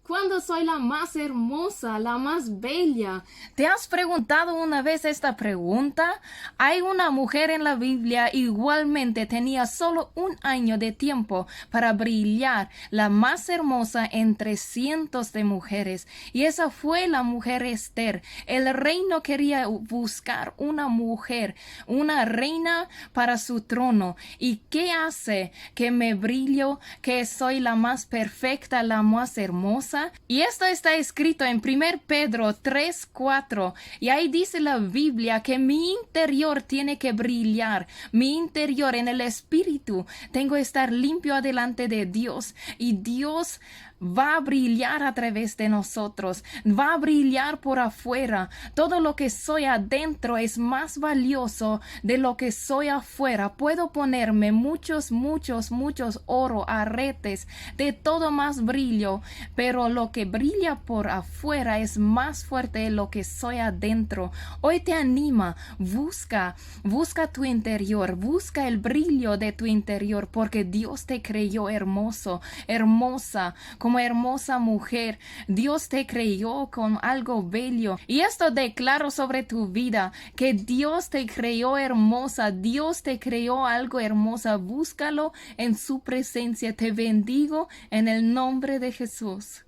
¿Cuándo soy la más hermosa, la más bella? ¿Te has preguntado una vez esta pregunta? Hay una mujer en la Biblia igualmente tenía solo 1 año de tiempo para brillar, la más hermosa entre cientos de mujeres, y esa fue la mujer Esther. El reino quería buscar una mujer, una reina para su trono. ¿Y qué hace que me brillo, que soy la más perfecta, la más hermosa? Y esto está escrito en 1 Pedro 3:4, y ahí dice la Biblia que mi interior tiene que brillar, mi interior en el espíritu tengo que estar limpio delante de Dios, y Dios va a brillar a través de nosotros, va a brillar por afuera. Todo lo que soy adentro es más valioso de lo que soy afuera. Puedo ponerme muchos oro, aretes, de todo más brillo, pero lo que brilla por afuera es más fuerte de lo que soy adentro. Hoy te anima, busca tu interior, busca el brillo de tu interior, porque Dios te creyó hermoso, hermosa, como hermosa mujer. Dios te creó con algo bello. Y esto declaro sobre tu vida, que Dios te creó hermosa, Dios te creó algo hermosa. Búscalo en su presencia. Te bendigo en el nombre de Jesús.